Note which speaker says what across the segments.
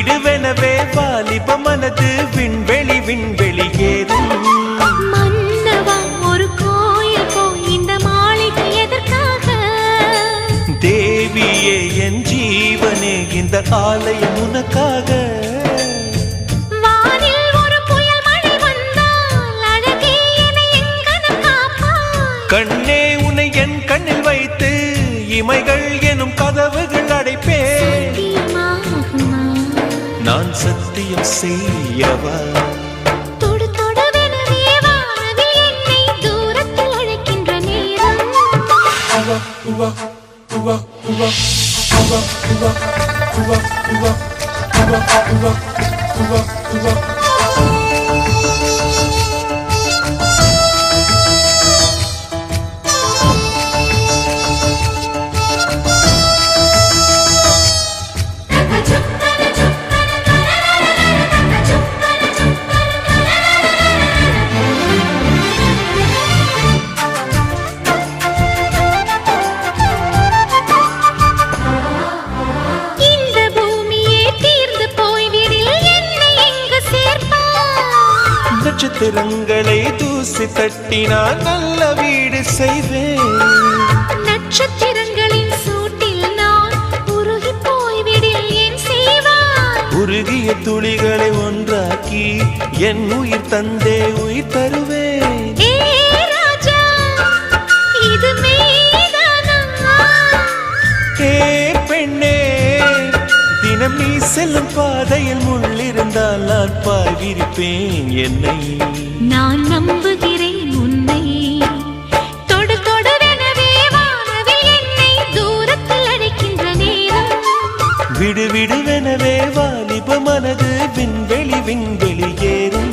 Speaker 1: விடுவெனவே வாலிப மனது விண்வெளி விண்வெளி ஏறும்.
Speaker 2: மன்னவா ஒரு கோயில் போய் இந்த மாளிகை எதற்காக?
Speaker 1: தேவியே என் ஜீவனே இந்த ஆலயம் உனக்காக.
Speaker 2: வானில் ஒரு புயல் மழை வந்தால் அழகே என்னை எங்கனம் காப்பாய்.
Speaker 1: கண்ணே உன்னை என் கண்ணில் வைத்து இமைகள் எனும் கதவுகள் அடைப்பேன். நான் சத்தியம் செய்யவா?
Speaker 2: தொடு தொடுவெனவே வானவில் என்னை தூரத்தில் அழைக்கின்ற நேரம்.
Speaker 1: நட்சத்திரங்களை தூசி தட்டினால் நல்ல வீடு செய்வேன்.
Speaker 2: நட்சத்திரங்களின் சூட்டில் நான் உருகி போய்விடில் என் செய்வாய்.
Speaker 1: உருகிய துளிகளை ஒன்றாக்கி என் உயிர் தந்தே உயிர் தருவேன்.
Speaker 2: ஏ ராஜா இது மெய்தானா?
Speaker 1: ஏ பெண்ணே தினம் நீ செல்லும் பாதையில் முள்ளிருந்தால் நான் பாய்விருப்பேன் என்னை.
Speaker 2: நான் நம்புகிறேன் உன்னை. தொடு தொடுவெனவே வானவில் என்னை தூரத்தில் அழைக்கின்ற நேரம்.
Speaker 1: விடு விடுவெனவே வாலிப மனது விண்வெளி விண்வெளி ஏறும்.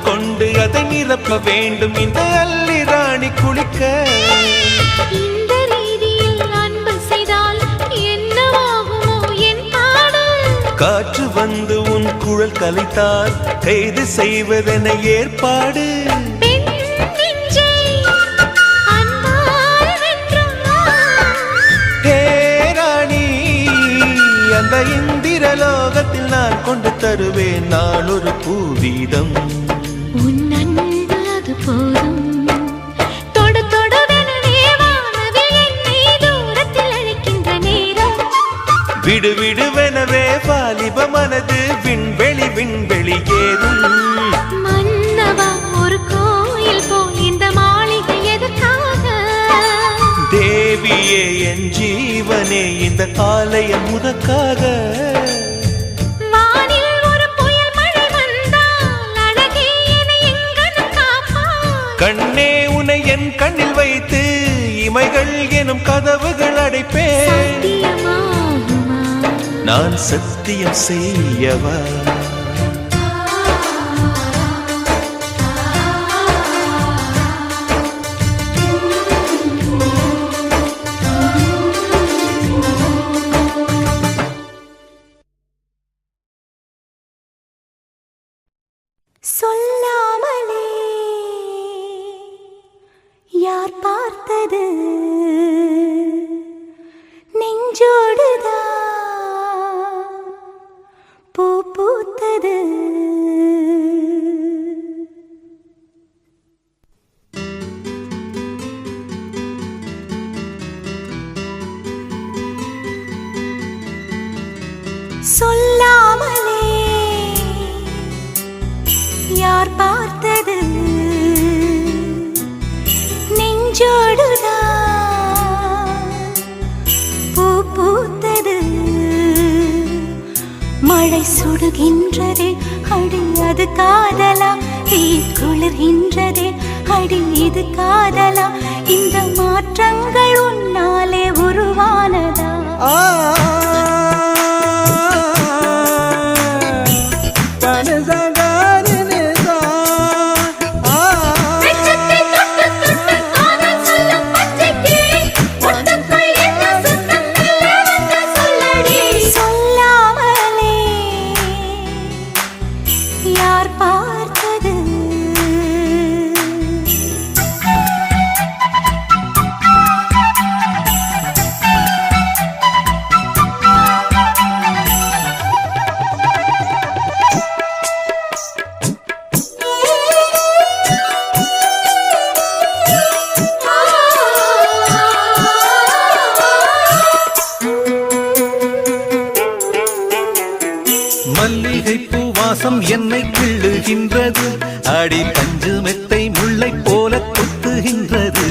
Speaker 1: கொண்டு அதை நிரப்ப வேண்டும் இந்த அல்லி ராணி குளிக்க.
Speaker 2: இந்த ரீதியில் அன்பு செய்தால் என்னவாகுமோ என் பாடு?
Speaker 1: காற்று வந்து உன் குழல் கலைத்தால் கைது செய்வதென ஏற்பாடு. அந்த இந்திரலோகத்தில் நான் கொண்டு தருவேன் நான் ஒரு பூவீதம்.
Speaker 2: உன் அன்பு அது போதும். தொடு தொடுவெனவே வானவில் என்னை தூரத்தில் அழைக்கின்ற நேரம்.
Speaker 1: விடு விடுவெனவே வாலிப மனது விண்வெளி விண்வெளி ஏறும்.
Speaker 2: மன்னவா ஒரு கோயில் போல் இந்த மாளிகை எதற்காக?
Speaker 1: தேவியே என் ஜீவனே இந்த ஆலயம் உனக்காக.
Speaker 2: வானில் ஒரு புயல் மழை வந்தால் அழகே என்னை எங்கனம் காப்பாய்.
Speaker 1: கண்ணே உன்னை என் கண்ணில் வைத்து இமைகள் எனும் கதவுகள் அடைப்பேன்.
Speaker 2: சத்தியமாகுமா?
Speaker 1: நான் சத்தியம் செய்யவா?
Speaker 2: சொல்லாமலே யார் பார்த்தது நெஞ்சோடுதான் பூ பூத்தது. சொல்லாமலே யார் பார்த்தது நெஞ்சோடுதான் பூ பூத்தது. மழை சுடுகின்றதே அடி அது காதலா? தீ குளிர்கின்றதே அடி இது காதலா? இந்த மாற்றங்கள் உன்னாலே உருவானதா?
Speaker 1: கொத்துகின்றது அடி பஞ்சு மெத்தை முல்லை போல கொத்துகின்றது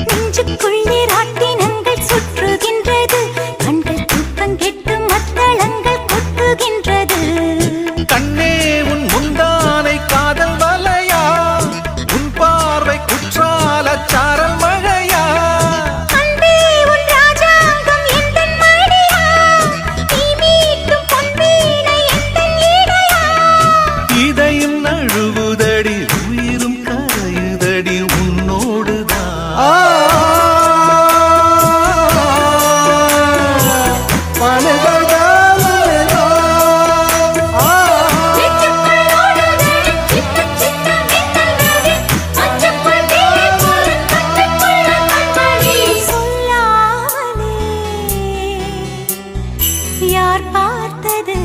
Speaker 2: நெஞ்சுக்குள்ளே ராட்டினங்கள் சுற்றுகின்றது கண்கள் தூக்கம் கெட்டு மத்தளங்கள் கொட்டுகின்றது
Speaker 1: கண்ணே உன் முந்தானை காதல் வலையா உன் பார்வை குற்றால சாரல் மழையா
Speaker 2: அன்பே உன் ராஜாங்கம் எந்தன் மடியா நீ மீட்டும் பொன்வீணை எந்தன் ஈடையா
Speaker 1: இதையும் நழுவுதடி உயிரும் கரையுதடி உன்னோடுதான்
Speaker 2: யார் பார்த்தது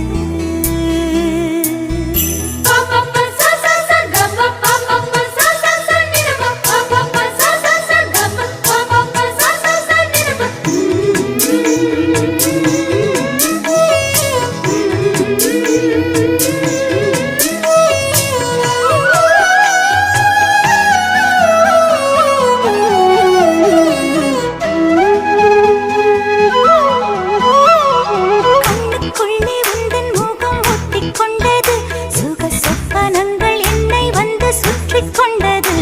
Speaker 2: கண்ணுக்குள்ளே உந்தன் முகம் ஒட்டிக் கொண்டது சுக சொப்பனங்கள் என்னை வந்து சுற்றிக் கொண்டது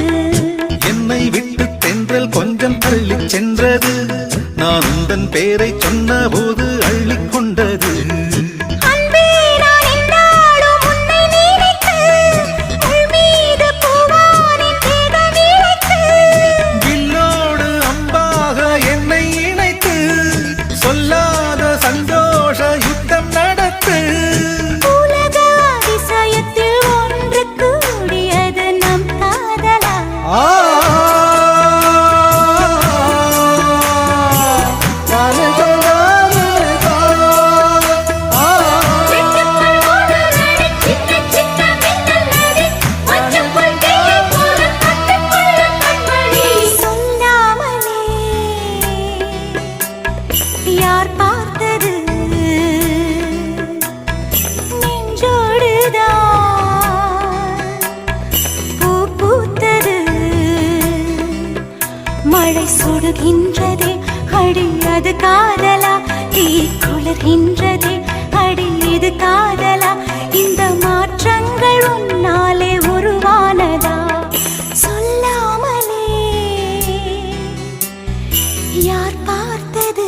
Speaker 1: என்னை விட்டு தென்றல் கொஞ்சம் தள்ளிச் சென்றது நான் உந்தன் பேரை சொன்னபோது அள்ளிக் கொண்டது
Speaker 2: அன்பே நான் என்னாலும் உன்னை நினைத்து உள் மீது பூவானின் தேகம் இழைத்து
Speaker 1: வில்லோடு அம்பாக என்னை இணைத்து சொல்லாத சந்தோஷ யுத்தம் நடத்து
Speaker 2: உலக அதிசயத்தில் ஒன்று கூடியது நம் காதலா சொல்லாமலே யார் பார்த்தது நெஞ்சோடுதான் பூ பூத்தது மழை சுடுகின்றதே அடி அது காதலா தீ குளிர்கின்றதே அடி இது காதலா இந்த மாற்றங்கள் உன்னாலே உருவானதா சொல்லாமலே யார் பார்த்தது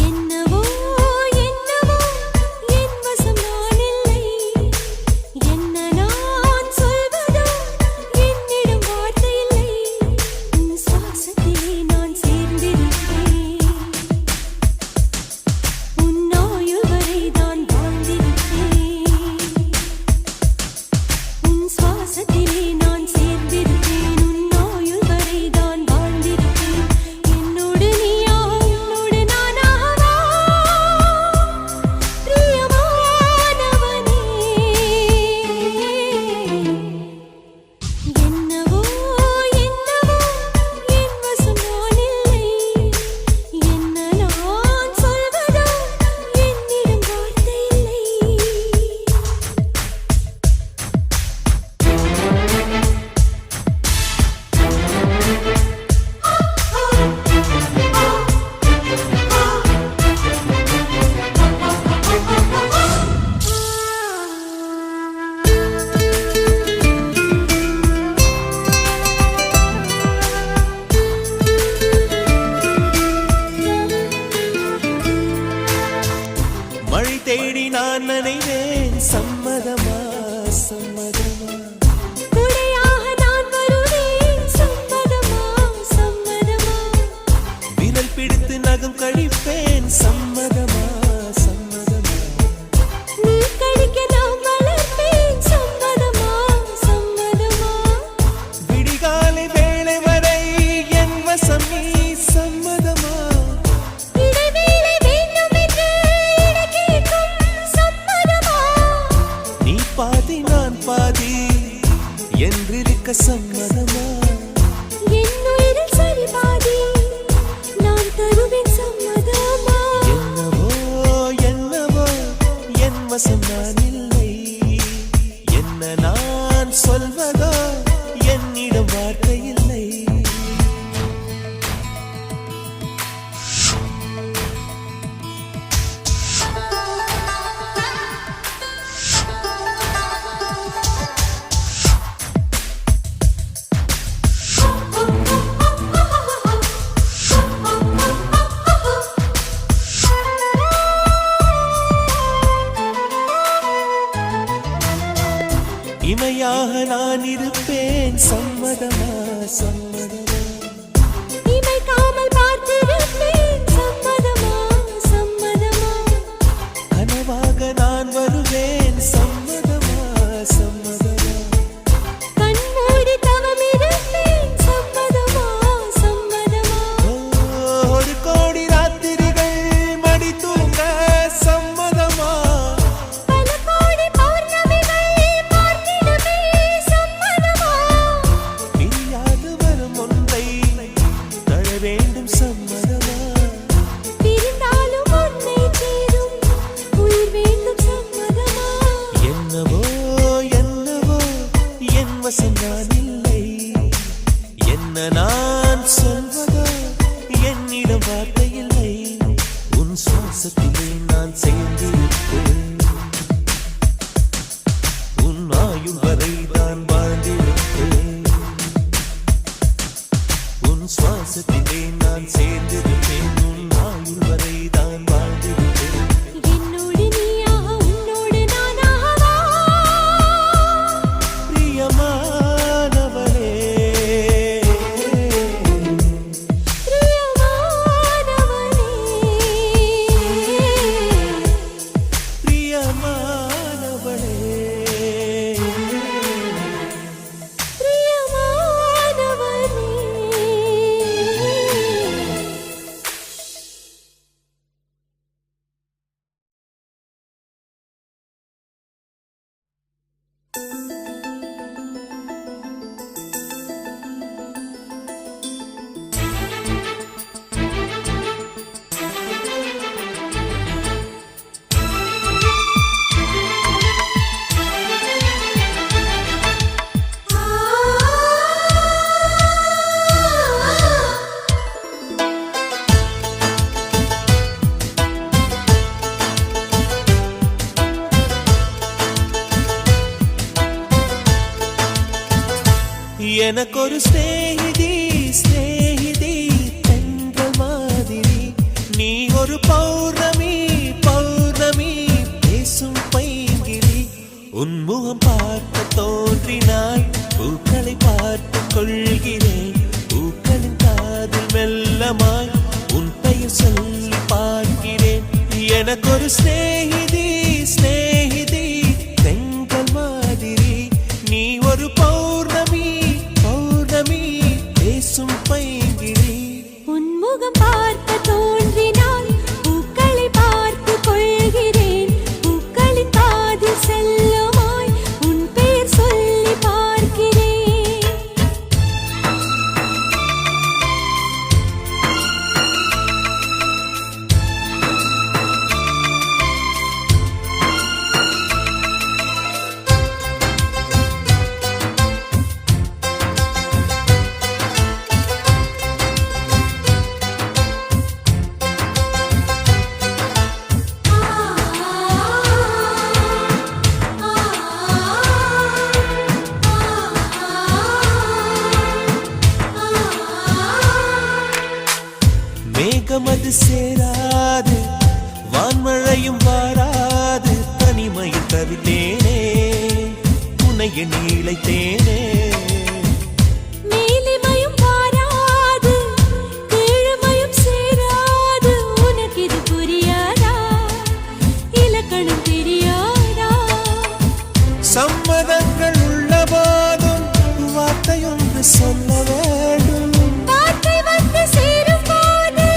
Speaker 2: என்னவோ என்னவோ என் வசம் நான் இல்லை என்ன நான் சொல்வதோ என்னிடம் வார்த்தை இல்லை உன் சுவாசத்திலே நான் சேர்ந்திருப்பேன் உன் ஆயுள் வரை தான் வாழ்ந்திருப்பேன் உன் சுவாசத்திலே நான் சேர்ந்திருப்பேன் உன் ஆயுள் வரை தான் வாழ்ந்திருப்பேன் என்னோடு நீயா என்னோடு நானாவா பிரியமானவனே என்னவோ என்னவோ என் வசம் நான் இல்லை என்ன நான் சொல்வதோ என்னிடம் வார்த்தை இல்லை
Speaker 3: என்றிருக்க சம்மதமா?
Speaker 2: என் உயிரில் சரி பாதி நான் தருவேன் சம்மதமா?
Speaker 3: என்னவோ என்னவோ என் வசம் நான் இல்லை. என்ன நான் சொல்வதோ என்னிடம் வார்த்தை இல்லை. இமையாக நான் இருப்பேன் சம்மதமா? சம்மதமா?
Speaker 2: இமைக்காமல் பார்த்திருப்பேன் சம்மதமா? சம்மதமா?
Speaker 3: கனவாக நான் வருவேன் சம்மதமா? சம்மதமா?
Speaker 2: கண்மூடி தவம் இருப்பேன் சம்மதமா? சம்மதமா?
Speaker 3: ஒரு கோடி ராத்திரிகள் மடி தூங்க சம்மதமா?
Speaker 2: பல கோடி பௌர்ணமிகள் பார்த்திடுமே சம்மதமா?
Speaker 3: பிரியாது வரும் ஒன்றை தர வேண்டும் சம்மதமா?
Speaker 2: பிரிந்தாலும் உன்னை சேரும் உயிர் வேண்டும் சம்மதமா?
Speaker 3: என்னவோ என்னவோ என் வசம் நான் இல்லை. என்ன நான் சொல்வதோ என்னிடம் வார்த்தை இல்லை. உன் சுவாசத்திலே நான் சேர்ந்திருப்பேன். உன் ஆயுள் வரை நான் வாழ்ந்திருப்பேன். உன் சுவாசத்திலே நான் சேர்ந்திருப்பேன். உன் ஆயுள் வரை தான் வாழ்ந்திருப்பேன்.
Speaker 2: என்னோடு நீயாக உன்னோடு நானாகவா?
Speaker 3: பிரியமானவளே,
Speaker 2: பிரியமானவனே,
Speaker 3: பிரியமானவளே,
Speaker 2: பிரியமானவனே.
Speaker 3: எனக்கொரு ஸ்நேகிதி ஸ்நேகிதி தென்றல் மாதிரி. நீ ஒரு பௌர்ணமி பௌர்ணமி பேசும் பைங்கிளி. உன்முகம் பார்க்க தோன்றினாய் பூக்களை பார்த்து கொள்கிறேன். பூக்களின் காதில் மெல்லமாய் உன் பெயர் சொல்லி பார்க்கிறேன். எனக்கொரு ஸ்நேகிதி ஸ்நேகிதி தென்றல் மாதிரி. நீ ஒரு பௌர்ணமி பௌர்ணமி பேசும் பைங்கிளி.
Speaker 2: உன்முகம் பார்க்க தோன்றினால் பூக்களை பார்த்து கொள்கிறேன். பூக்களின் காதில் செல்லுமாய் உன் பெயர் சொல்லி பார்க்கிறேன்.
Speaker 3: மேகமது சேராது வான்மழையும் வாராது. தனிமையில் தவித்தேனே உன்னை எண்ணி இழைத்தேனே.
Speaker 2: மேலிமையும் வாராது கீழ்மையும் சேராது. உனக்கு இது புரியாதா? இலக்கணம் தெரியாதா?
Speaker 3: சம்மதங்கள் உள்ள போதும் வார்த்தையொன்று சொல்ல வேண்டும்.
Speaker 2: வார்த்தை வந்து சேரும் போது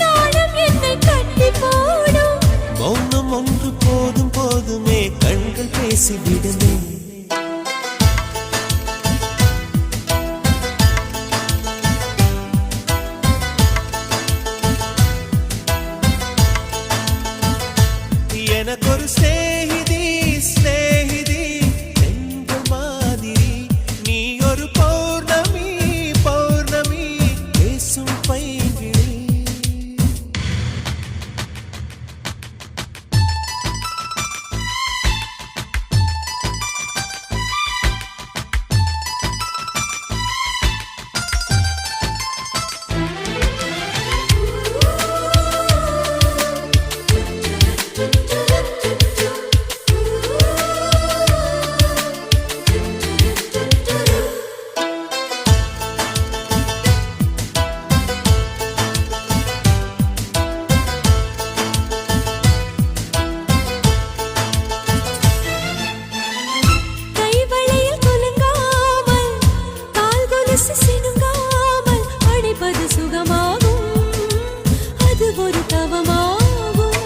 Speaker 2: நானும் என்னை கட்டி போடும்.
Speaker 3: மௌனம் ஒன்று போதும் போதுமே கண்கள் பேசிவிடுமே.
Speaker 2: மனசு சினுங்காமல் அழைப்பது சுகமாகும், அது ஒரு தவமாகும்.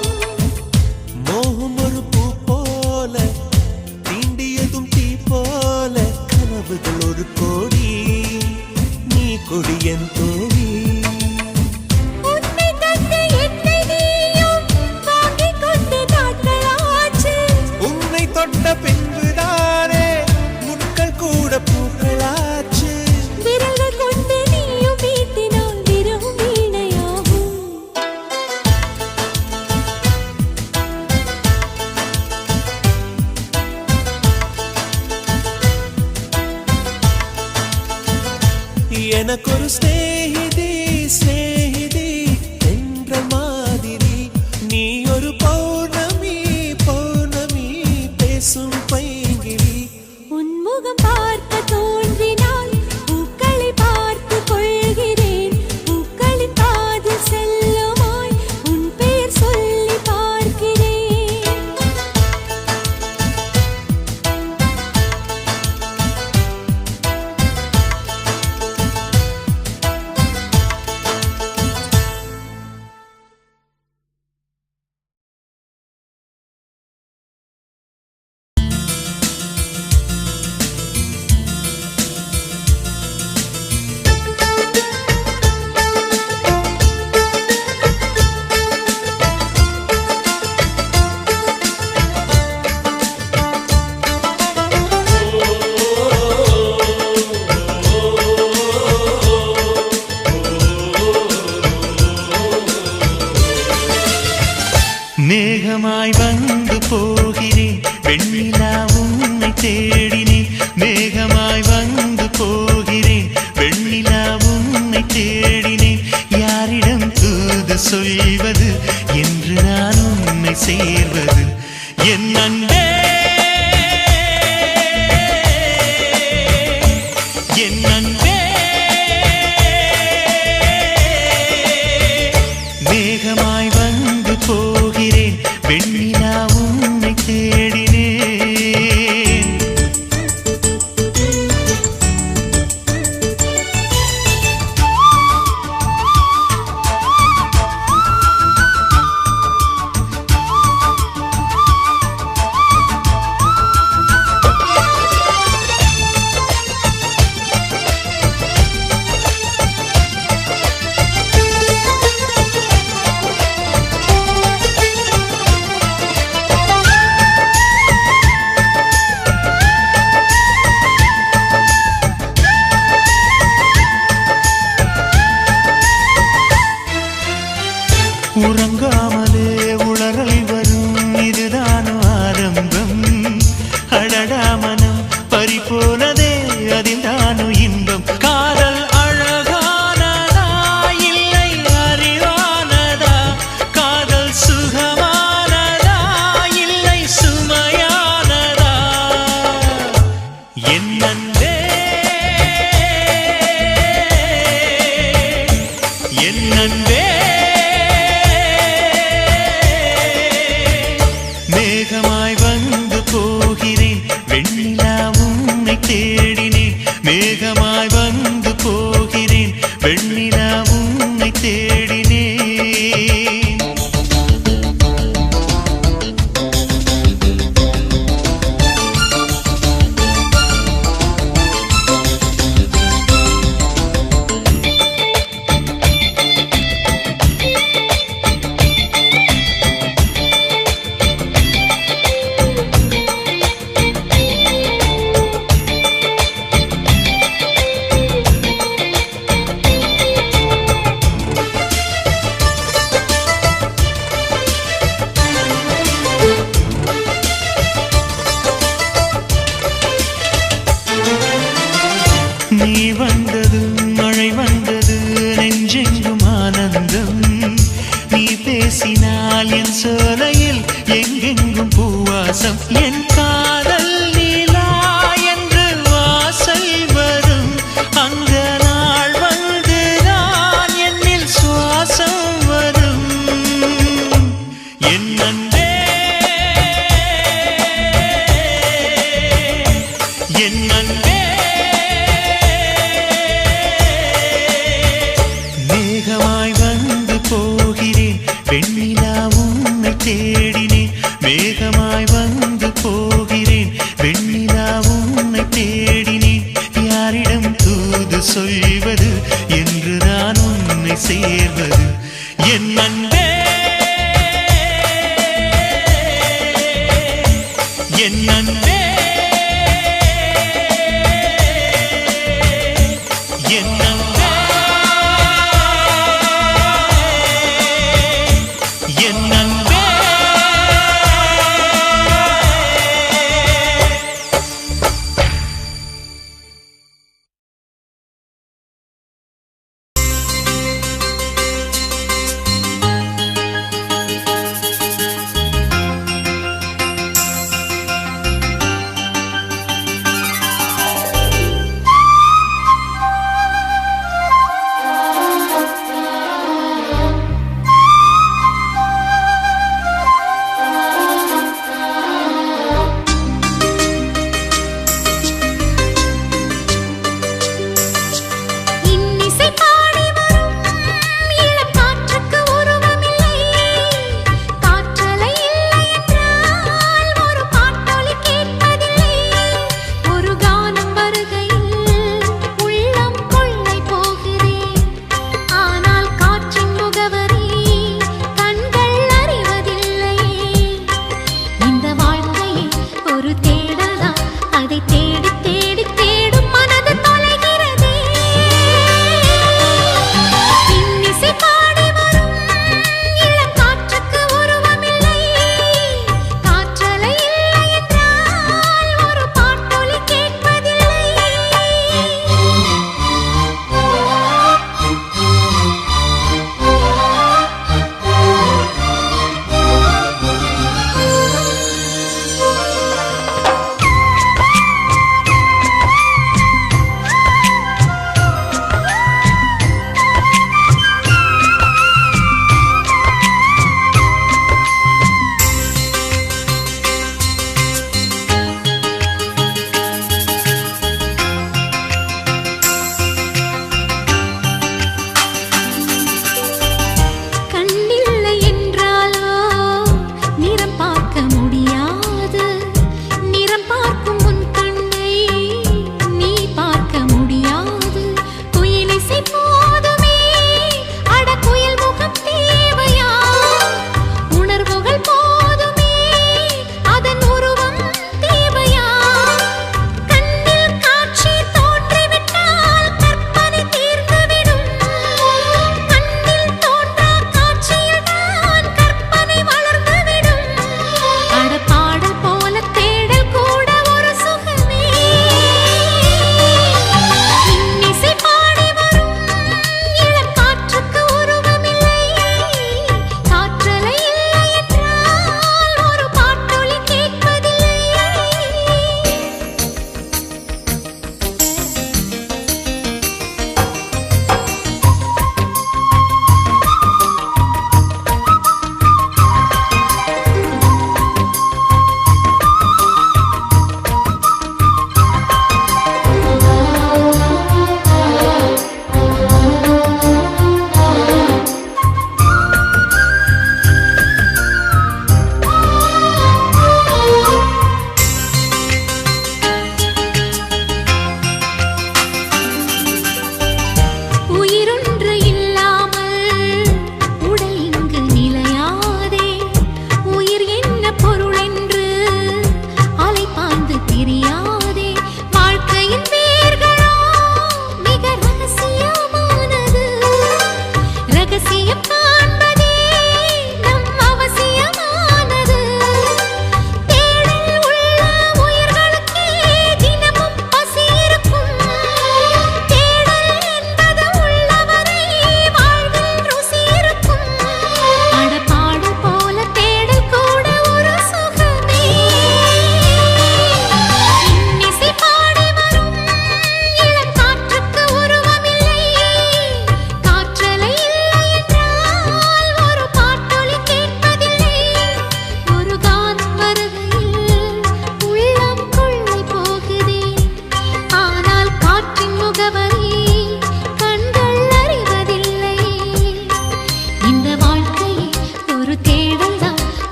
Speaker 3: மோகம் ஒரு பூ போல தீண்டியதும் தீ போல கனவுகள் ஒரு கோடி நீ கொடி என் தோழி.
Speaker 2: உன்னை தந்து என்னை நீயும் வாங்கிக் கொண்டு நாட்களாச்சு.
Speaker 3: உன்னை தொட்ட பின்புதானே முட்கள் கூட பூக்களாச்சு.
Speaker 2: விரல்கள் கொண்டு நீயும் வீட்டினால் விரவும் வீணையாகும்.
Speaker 3: எனக்கொரு ஸ்நேகிதி ஸ்நேகிதி என்ற மாதிரி நீ ஒரு பௌர்ணமி பௌர்ணமி பேசும் பைங்கிளி.
Speaker 2: உன்முகம் பார்க்க தோன்றினால் பூக்களை பார்த்து கொள்கிறேன். பூக்களின் காதில் செல்லுமாய் உன் பெயர் சொல்லி பார்க்கிறேன்.
Speaker 4: மேகமாய் வந்து போகிறேன் வெண்ணிலா உன்னை தேடினேன். மேகமாய் வந்து போகிறேன் வெண்ணிலா உன்னை தேடினேன். யாரிடம் தூது சொல்வது என்று நான் உன்னை சேர்வது என் அன்பே என் அன்பே. மேகமாய் வந்து போகிறேன் வெண்ணிலா உன்னை தேடினேன். உறங்காமலே உளறல் வரும் இதுதான் ஆரம்பம். அடடா மனம் பறிபோனதே அதில் தானு இன்பம். காதல் அழகானதா இல்லை அறிவானதா? காதல் சுகமானதா இல்லை சுமையானதா? என் அன்பே என் அன்பே. மேகமாய் வந்து போகிறேன் வெண்ணிலா உன்னை தேடினேன். மேகமாய் வந்து போகிறேன் வெண்ணிலா உன்னை தேடினேன். சொல்வது என்று நான் உன்னை சேர்வது என் அன்பே என் அன்பே என் அன்பே என் அன்பே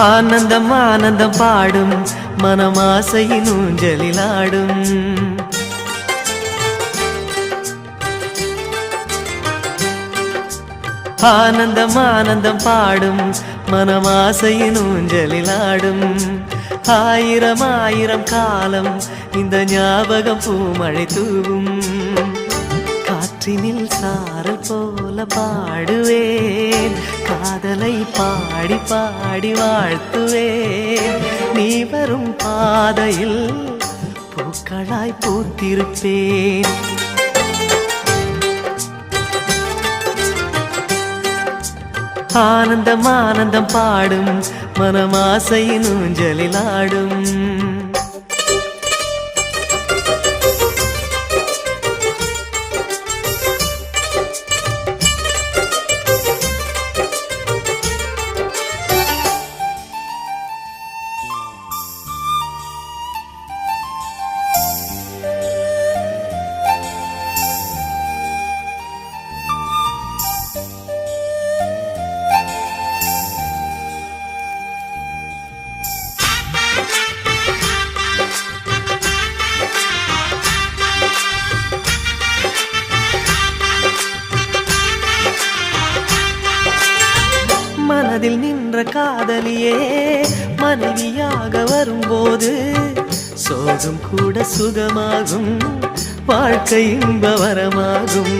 Speaker 5: ஆனந்தம் ஆனந்தம் பாடும் மனமாசையின் ஊஞ்சலிலாடும். ஆனந்தம் ஆனந்தம் பாடும் மனமாசையின் ஊஞ்சலிலாடும். ஆயிரம் ஆயிரம் காலம் இந்த ஞாபகம் பூமழை தூவும். காற்றினில் சாரல் போல பாடுவேன், காதலை பாடி பாடி வாழ்த்துவேன். நீ வரும் பாதையில் பூக்களாய் பூத்திருப்பேன். ஆனந்தம் ஆனந்தம் பாடும் மனமாசையின் ஊஞ்சலிலாடும். மனதில் நின்ற காதலியே மனைவியாக வரும்போது சோகம் கூட சுகமாகும், வாழ்க்கை இன்பவரமாகும்.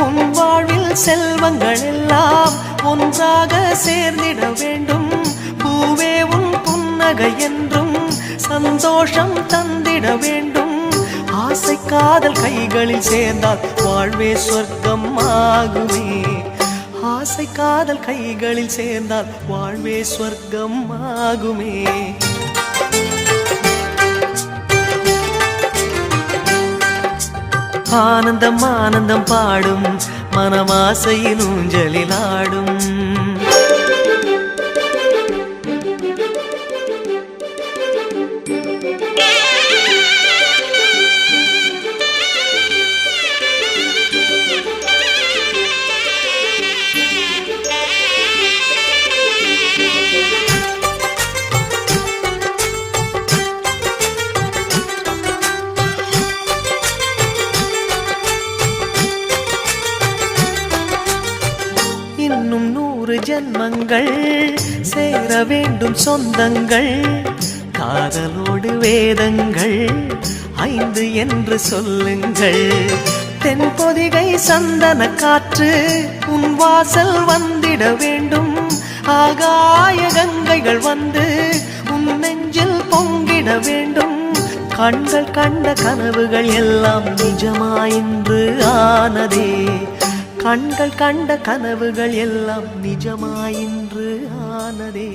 Speaker 5: உன் வாழ்வில் செல்வங்கள் எல்லாம் ஒன்றாக சேர்ந்திட வேண்டும். பூவே உன் புன்னகை என்றும் சந்தோஷம் தந்திட வேண்டும். ஆசை காதல் கைகளில் சேர்ந்தால் வாழ்வே சொர்க்கம் ஆகுமே. ஆசை காதல் கைகளில் சேர்ந்தால் வாழ்வே சொர்க்கம் ஆகுமே. ஆனந்தம் ஆனந்தம் பாடும் மனமாசையின் ஊஞ்சலிலாடும். இன்னும் 100 ஜன்மங்கள் சேர வேண்டும் சொந்தங்கள். காதலோடு வேதங்கள் 5 என்று சொல்லுங்கள். தென்பொதிகை சந்தன காற்று உன் வாசல் வந்திட வேண்டும். ஆகாய கங்கைகள் வந்து உன் நெஞ்சில் பொங்கிட வேண்டும். கண்கள் கண்ட கனவுகள் எல்லாம் நிஜமாயின்று ஆனதே. கண்கள் கண்ட கனவுகள் எல்லாம் நிஜமாயின்று ஆனதே.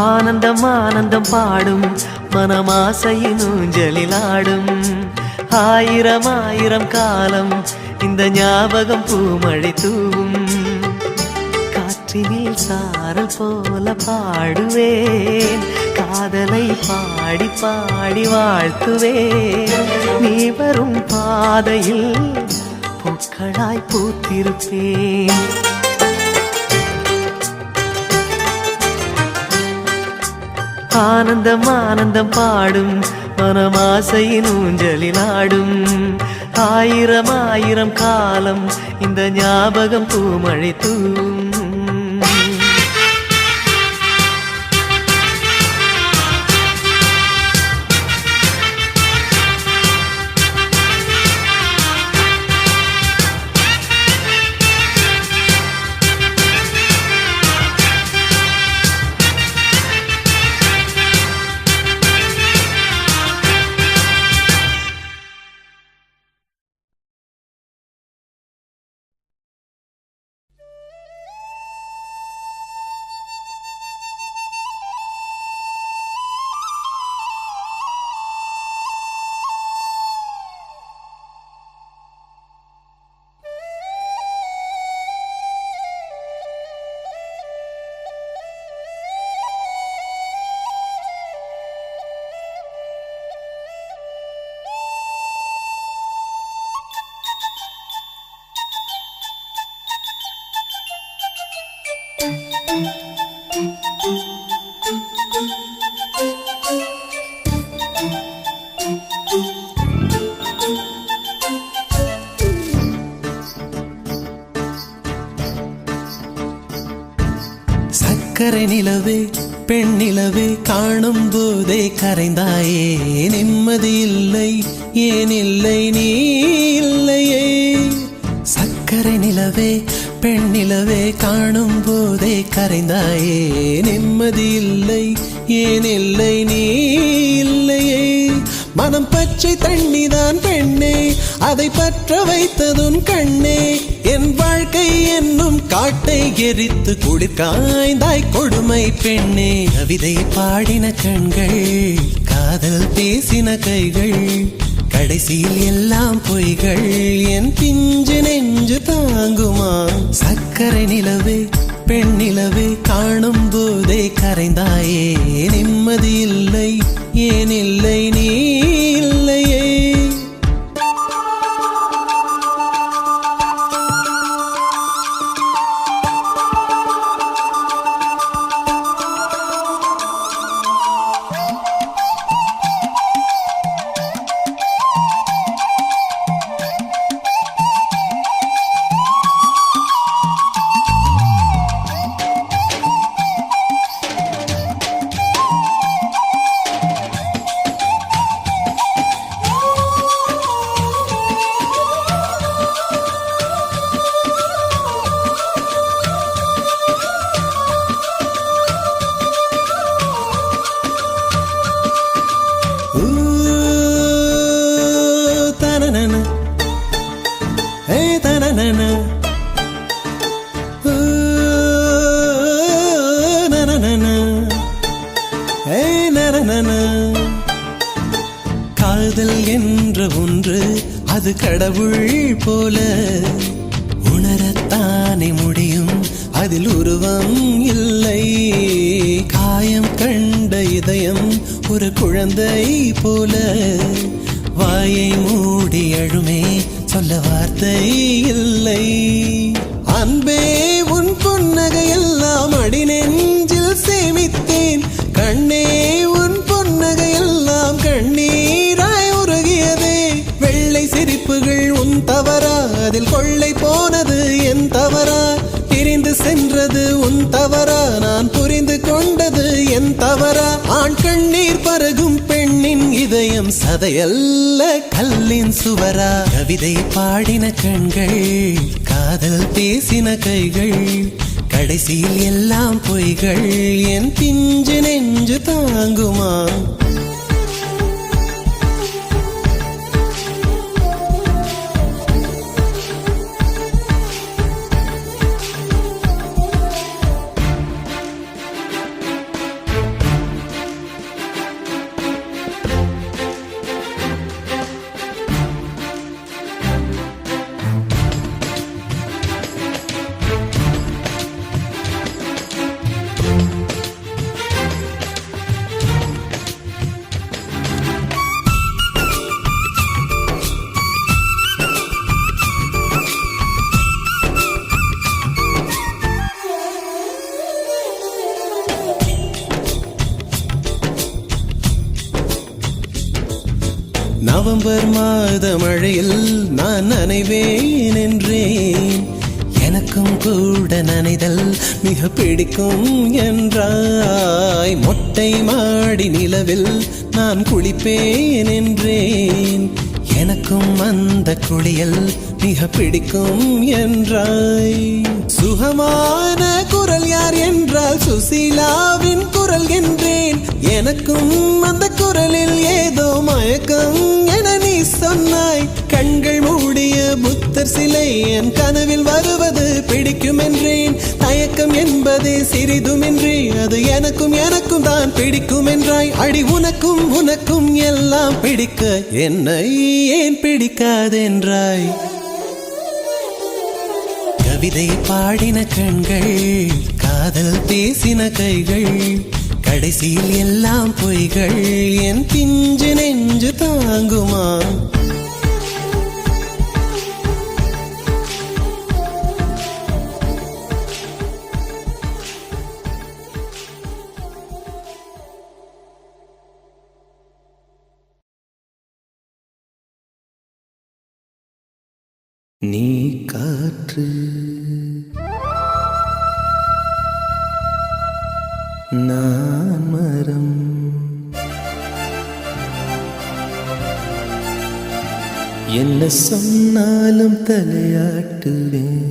Speaker 5: ஆனந்தம் ஆனந்தம் பாடும் மனமாசையின் ஊஞ்சலிலாடும். ஆயிரம் ஆயிரம் காலம் இந்த ஞாபகம் பூமழை தூவும். காற்றினில் சாரல் போல பாடுவேன், காதலை பாடி பாடி வாழ்த்துவேன். நீ வரும் பாதையில் பூக்களாய் பூத்திருப்பேன். ஆனந்தம் ஆனந்தம் பாடும் மனமாசையின் ஊஞ்சலிலாடும். ஆயிரம் ஆயிரம் காலம் இந்த ஞாபகம் பூமழை தூவும்.
Speaker 3: சக்கரை நிலவே பெண் நிலவே காணும் போதே கரைந்தாயே நிம்மதி இல்லை ஏன் இல்லை நீ இல்லையே சக்கரை நிலவே பெண் நிலவே காணும் போதே கரைந்தாயே நிம்மதி இல்லை ஏன் இல்லை நீ இல்லையே மனம் பச்சை தண்ணிதான் பெண்ணே அதை பற்ற வைத்ததுன் கண்ணே என் வாழ்க்கை என்னும் காட்டை எரித்து குளிர்காய்ந்தாய் கொடுமை பெண்ணே கவிதை பாடின கண்கள் காதல் பேசின கைகள் கடைசியில் எல்லாம் பொய்கள் என் பிஞ்சு நெஞ்சு தாங்குமா சக்கரை நிலவே பெண் நிலவே காணும் போதே கரைந்தாயே நிம்மதி இல்லை ஏன் இல்லை நீ இல்லையே காதல் என்ற ஒன்று அது கடவுள் போல உணரத்தானே முடியும் அதில் உருவம் இல்லை காயம் கண்ட இதயம் ஒரு குழந்தை போல வாயை மூடி அழுமே சொல்ல வார்த்தை இல்லை அன்பே உன் புன்னகை எல்லாம் அடி நெஞ்சில் சேமித்தேன் கண்ணே உன் புன்னகை எல்லாம் கண்ணீராய் உருகியதே வெள்ளை சிரிப்புகள் உன் தவறா அதில் கொள்ளை போனது என் தவறா பிரிந்து சென்றது உன் தவறா நான் புரிந்து கொண்டது என் தவறா ஆண் கண்ணீர் பருகும் பெண்ணின் இதயம் சதையல்ல கல்லின் சுவரா கவிதை பாடின கண்கள் காதல் பேசின கைகள் கடைசியில் எல்லாம் பொய்கள் என் பிஞ்சு நெஞ்சு தாங்குமா நவம்பர் மாத மழையில் நான் நனைவேன் என்றேன் எனக்கும் கூட நனைதல் மிக பிடிக்கும் என்றாய் மொட்டை மாடி நிலவில் நான் குளிப்பேன் என்றேன் எனக்கும் அந்த குளியல் மிக பிடிக்கும் என்றாய் சுகமான குரல் யார் என்றால் சுசீலாவின் குரல் என்றேன் எனக்கும் அந்த குரலில் ஏதோ மயக்கம் என நீ சொன்னாய் கண்கள் மூடிய புத்தர் சிலை என் கனவில் வருவது பிடிக்கும் என்றேன் தயக்கம் என்பதே சிறிதுமின்றி அது எனக்கும் எனக்கும் தான் பிடிக்கும் என்றாய் அடி உனக்கும் உனக்கும் எல்லாம் பிடிக்க என்னை ஏன் பிடிக்காதென்றாய் கவிதை பாடின கண்கள் காதல் பேசின கைகள் கடைசியில் எல்லாம் பொய்கள் என் பிஞ்சு நெஞ்சு தாங்குமா நீ காற்று நான் மரம் என்ன சொன்னாலும் தலையாட்டுவேன்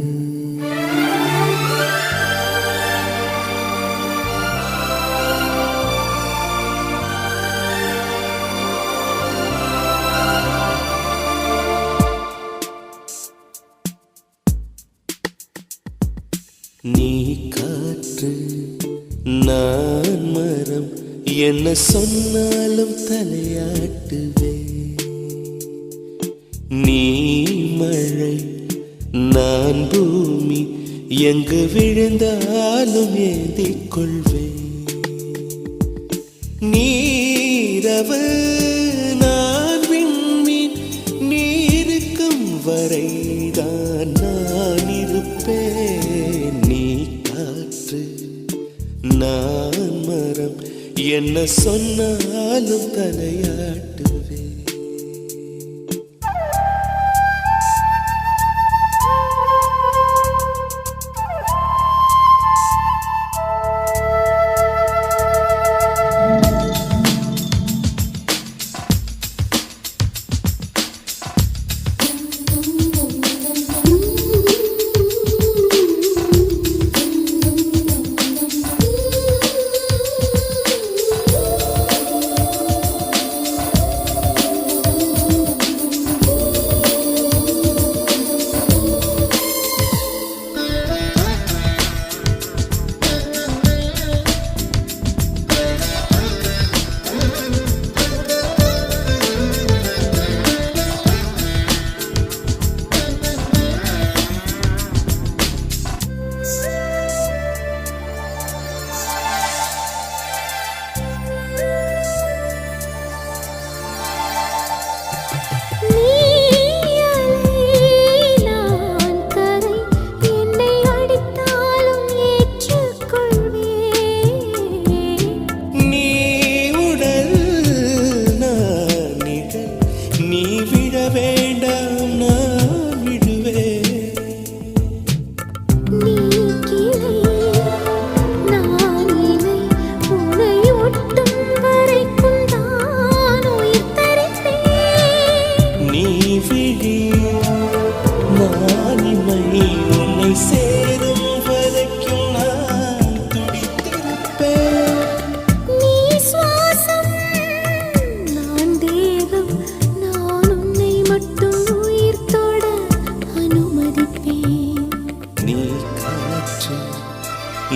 Speaker 3: நீ காற்று நான் மரம் என்ன சொன்னாலும் தலையாட்டுவே நீ மழை நான் பூமி எங்கு விழுந்தாலும் ஏந்திக் கொள்வேன் நீரவு நான் விண்மீன் நீருக்கும் வரைதான் நான் இருப்பேன் நீ காற்று நான் மரம் என்ன சொன்னாலும் தலையாட்டுவே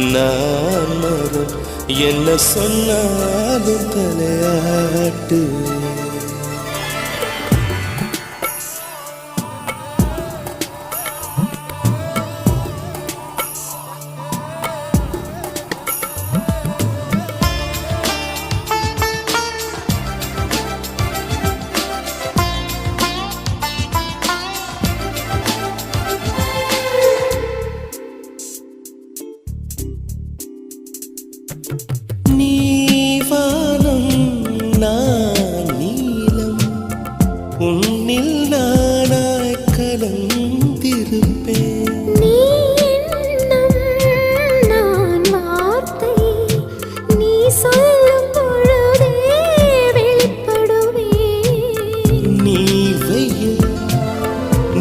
Speaker 3: நான் மரம் என்ன சொன்னாலும் தலையாட்டு நீவானம் நான் நீலம் உன்னில் நானாய் கலந்திருப்பேன்
Speaker 2: நீ எண்ணம் நான் வார்த்தை நீ சொல்லும் பொழுதே வெளிப்படுவேன்
Speaker 3: நீ வெயில்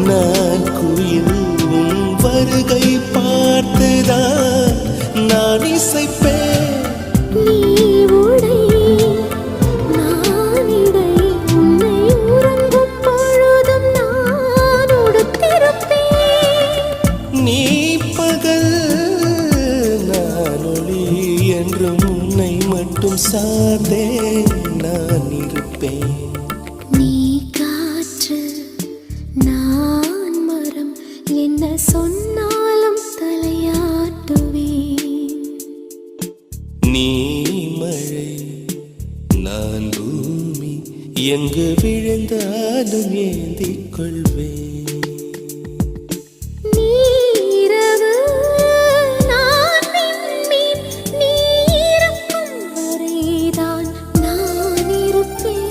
Speaker 3: நான் குயில் உன் வருகை பார்த்துதான் நான் இசைப்பேன்
Speaker 2: நீ உடை நான் இடை உன்னை உறங்கும் பொழுதும் நான் உடுத்திருப்பேன்
Speaker 3: நீ பகல் நான் ஒளி என்றும் உன்னை மட்டும் சார்ந்தே நான் இருப்பேன்
Speaker 2: நீ காற்று நான் மரம் என்ன சொன்னாலும் தலையாட்டுவேன்
Speaker 3: நீ மழை நான் பூமி எங்கு விழுந்தாலும் ஏந்திக் கொள்வேன்
Speaker 2: நீரவு நான் விண்மீன் நீருக்கும் வரைதான் நான் இருப்பேன்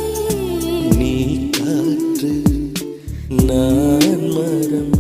Speaker 3: நீ காற்று நான் மரம்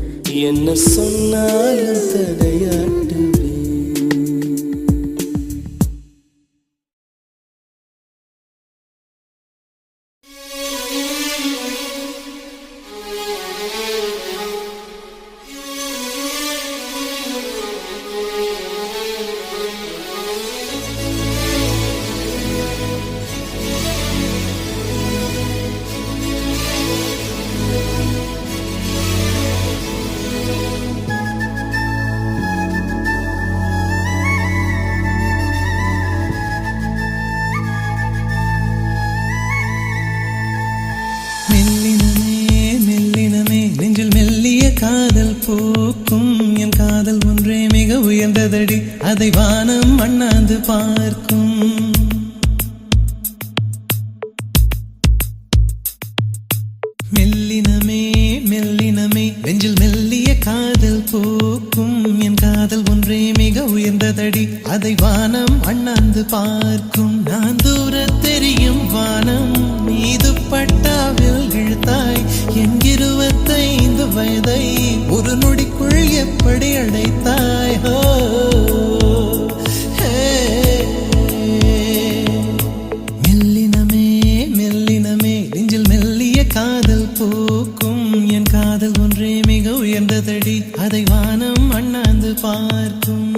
Speaker 3: பூக்கும் என் காதல் ஒன்றே மிக உயர்ந்ததடி அதை வானம் அண்ணாந்து பார்க்கும் மெல்லினமே மெல்லினமே நெஞ்சில் மெல்லிய காதல் பூக்கும் என் காதல் ஒன்றே மிக உயர்ந்ததடி அதை வானம் அண்ணாந்து பார்க்கும் நான் தூர தெரியும் வானம் மீது பட்டாவில் இழுத்தாய் என் 25 வயதை ஒரு நொடிக்குள் எப்படி அடைத்தாய் ஹோ மெல்லினமே மெல்லினமே நெஞ்சில் மெல்லிய காதல் பூக்கும் என் காதல் ஒன்றே மிக உயர்ந்ததடி அதை வானம் அண்ணாந்து பார்க்கும்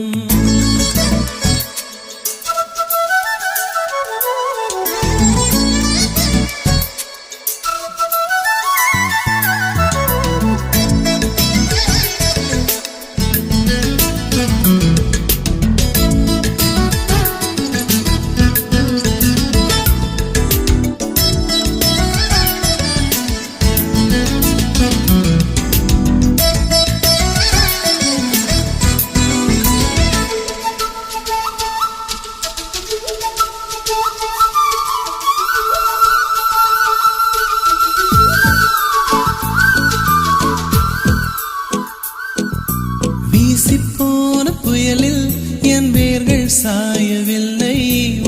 Speaker 3: வீசிப்போன புயலில் என் வேர்கள் சாயவில்லை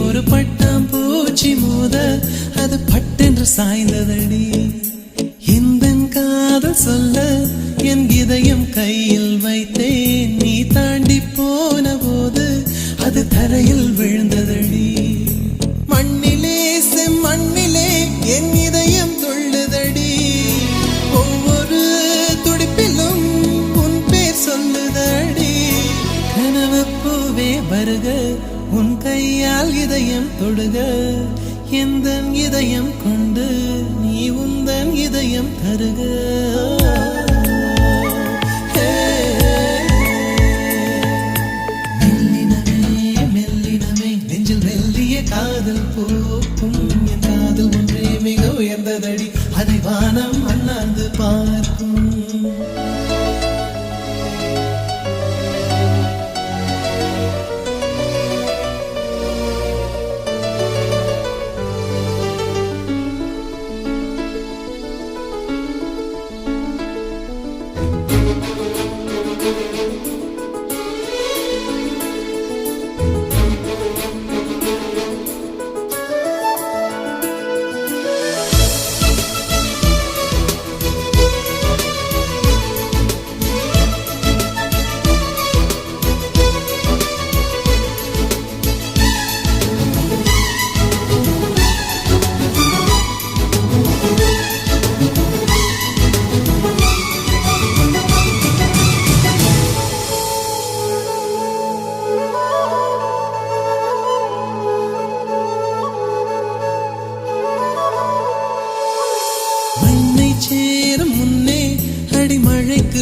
Speaker 3: ஒரு பட்டாம் பூச்சி மோத அது பட்டென்று சாய்ந்ததடி இந்த காதல் சொல்ல என் இதயம் கையில் வைத்தேன் நீ தாண்டி போன போது அது தரையில் விழுந்ததடி மண்ணிலே செம்மண்ணிலே என் இதயம் துள்ளுதடி ஒவ்வொரு துடிப்பிலும் உன் பேர் சொல்லுதடி கனவு பூவே வருக உன் கையால் இதயம் தொடுக எந்தன் இதயம் கொண்டு நீ உந்தன் இதயம் தருக காதல் பூக்கும் என் காதல் ஒன்றே மிக உயர்ந்ததடி அதை வானம் அண்ணாந்து பார்க்கும்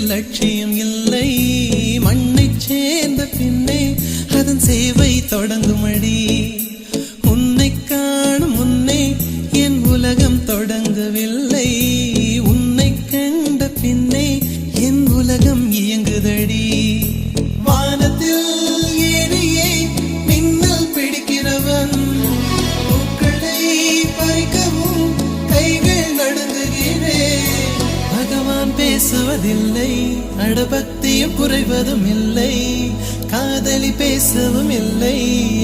Speaker 3: லட்சியம் இல்லை மண்ணை சேர்ந்த பின்னே அதன் சேவை தொடங்குமடி உன்னை காணும் முன்னே என் உலகம் தொடங்கவில்லை உன்னை கண்ட பின்னே என் உலகம் இயங்குதடி வானத்தில் ஏறியே மின்னல் பிடிக்கிறவன் பூக்களை பறிக்கவும் கைகள் நடுங்குகிறேன் பகவான் பேசுவதில்லை அடபக்தியும் குறைவதும் இல்லை காதலி பேசவும் இல்லை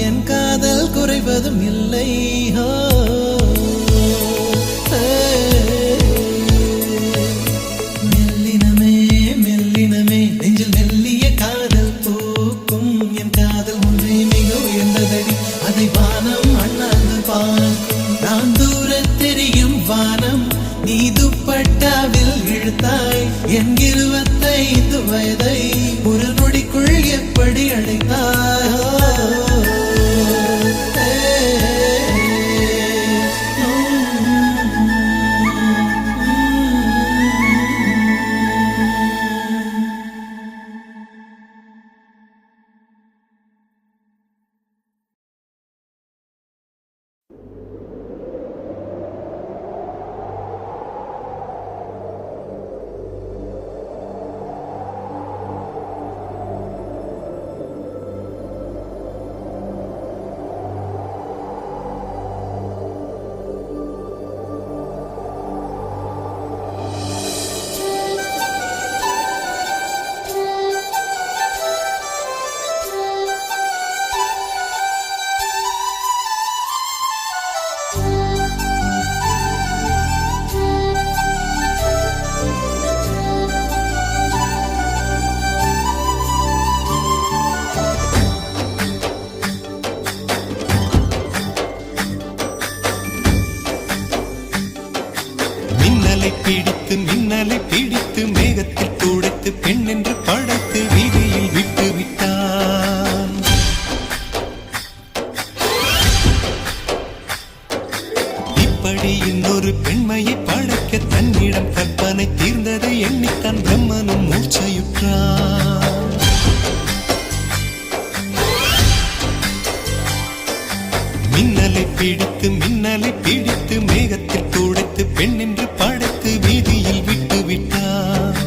Speaker 3: என் காதல் குறைவதும் இல்லை மெல்லினமே மெல்லினமே நெஞ்சில் மெல்லிய காதல் பூக்கும் என் காதல் ஒன்றே மிக உயர்ந்ததடி அதை வானம் அண்ணாந்து பார்க்கும் நான் தூர தெரியும் வானம் நீ துப்பட்டாவில் இழுத்தாய் என் 25 வயதை ஒரு நொடிக்குள் எப்படி அடைத்தாய் பெண் என்று படைத்து வீதியில் விட்டு விட்டான். இப்படி இன்னொரு பெண்மையை படைக்க தன்னிடம் கற்பனை தீர்ந்ததை எண்ணித்தான் பிரம்மனும் மூர்ச்சையுற்றான். மின்னலை பிடித்து மேகத்தில் துடைத்து பெண் என்று படைத்து வீதியில் விட்டு விட்டார்.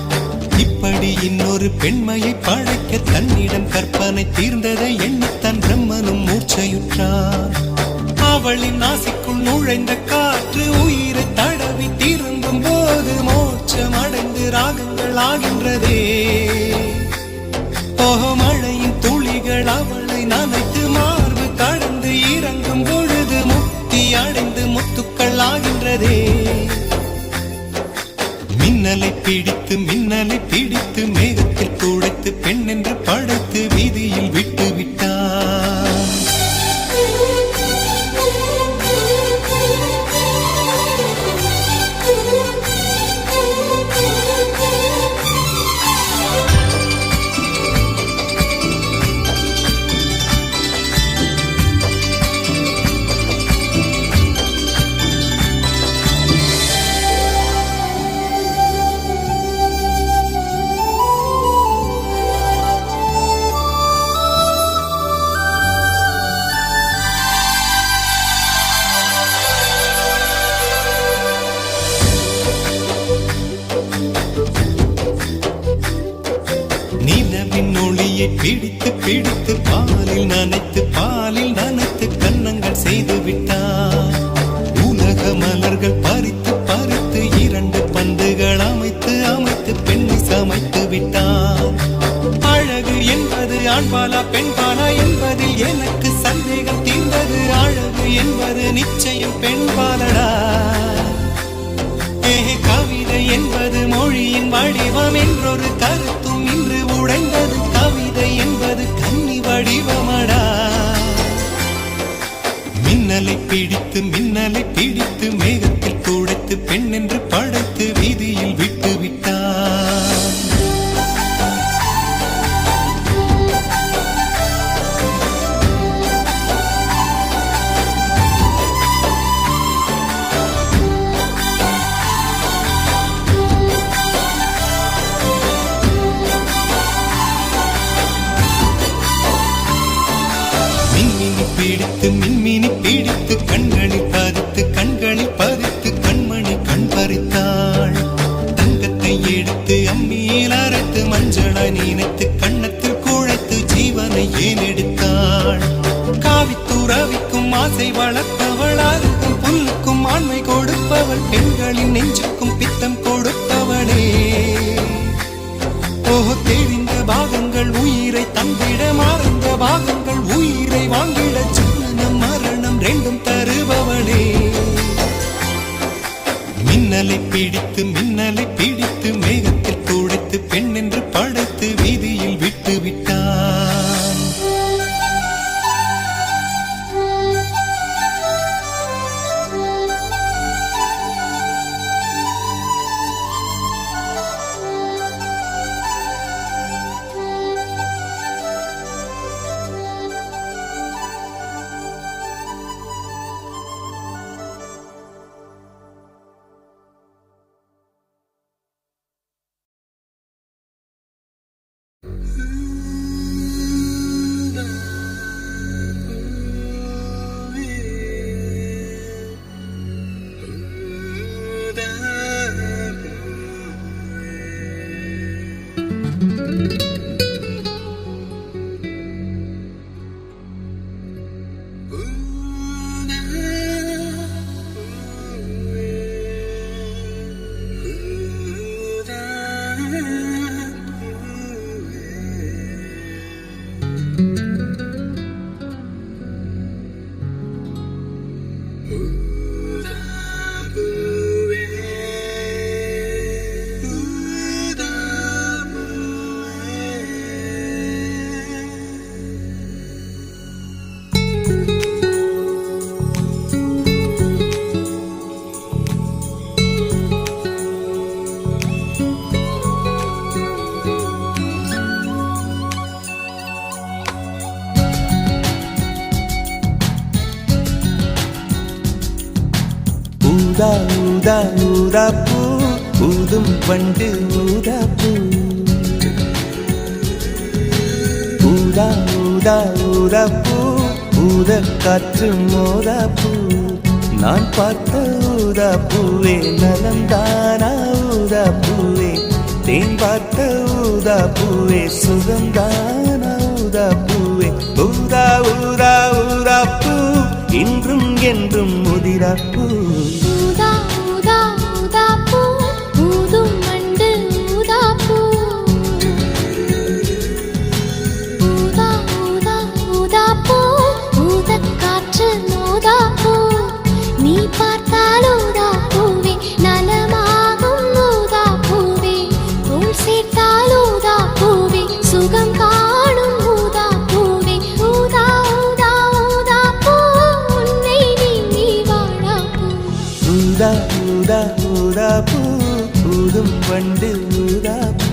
Speaker 3: இப்படி இன்னொரு பெண்மையை படைக்க தன்னிடம் கற்பனை தீர்ந்ததை எண்ணித்தான் பிரம்மனும் மூர்ச்சையுற்றார். அவளின் நாசிக்குள் நுழைந்த காற்று உயிரை தடவி திரும்பும் போது மோட்சம் அடைந்து ராகங்கள் ஆகின்றதே. மழையின் துளிகள் அவளை நனைத்து மார்பு கடந்து இறங்கும் பொழுது முக்தி அடைந்து முத்துக்கள் ஆகின்றதே. மின்னலை பிடித்து மேகத்தில் துடைத்து பெண் என்று படைத்து வீதியில் விட்டு விட்டார். நிலவின் ஒளியை பிடித்து பாலில் நனைத்து கன்னங்கள் செய்து விட்டார். உலக மலர்கள் பறித்து இரண்டு பந்துகள் அமைத்து பெண்ணை சமைத்து விட்டார். அழகு என்பது ஆண்பாலா பெண்பாலா என்பதில் எனக்கு சந்தேகம் தீர்ந்தது. அழகு என்பது நிச்சயம் பெண்பாலடா. கவிதை என்பது மொழியின் வடிவம் என்றொரு கருத்தும் இன்று உடைந்தது. கவிதை என்பது கன்னி வடிவமடா. மின்னலை பிடித்து மேகத்தில் துடைத்து பெண் என்று படைத்து வீதியில் விட்டு விட்டார். மின்மினி பிடித்து கண்களில் பதித்து கண்மணி கண் பறித்தாள். தங்கத்தை எடுத்து அம்மியில் அரைத்து மஞ்சளாய் நினைத்து கண்ணத்தில் குழைத்து ஜீவனை ஏன் எடுத்தாள். காவித்துறவிக்கும் ஆசை வளர்த்தவள், அருகும் புல்லுக்கும் ஆண்மை கொடுப்பவள், பெண்களின் நெஞ்சுக்கும் பித்தம் கொடுப்பவளே. தெரிந்த பாகங்கள் உயிரை தந்திட, மறந்த பாகங்கள் உயிரை வாங்கிட, ஜனனம் மரணம் ரெண்டும் தருபவளே. மின்னலை பிடித்து மேகத்தில் துடைத்து பெண் என்று படைத்து வீதியில் விட்டு விட்டான். ஊதா ஊதா ஊதா பூ ஊதும் பண்டு ஊதா பூ ஊதா ஊதா ஊதா பூ ஊத காற்று மோதா பூ நான் பார்த்த ஊதா பூவே நலந்தானா ஊதா பூவே தேன் பார்த்த ஊதா பூவே சுகந்தானா ஊதா பூவே ஊதா ஊதா ஊதா பூ இன்றும் என்றும் முதிரா பூ
Speaker 2: ஊதா ஊதா ஊதா பூ ஊதும் வண்டு ஊதா பூ ஊதா ஊதா ஊதா பூ ஊதக் காற்று மோதா பூ நீ பார்த்தால் ஊதா பூவே நலமாகும் ஊதா பூவே தோள் சேர்த்தால் ஊதா பூவே சுகம் காணும் ஊதா பூவே ஊதா ஊதா ஊதா பூ உன்னை நீ வாழா பூ
Speaker 3: ஊதா ஊதா ஊதா பூ ஊதும் வண்டு ஊதா பூ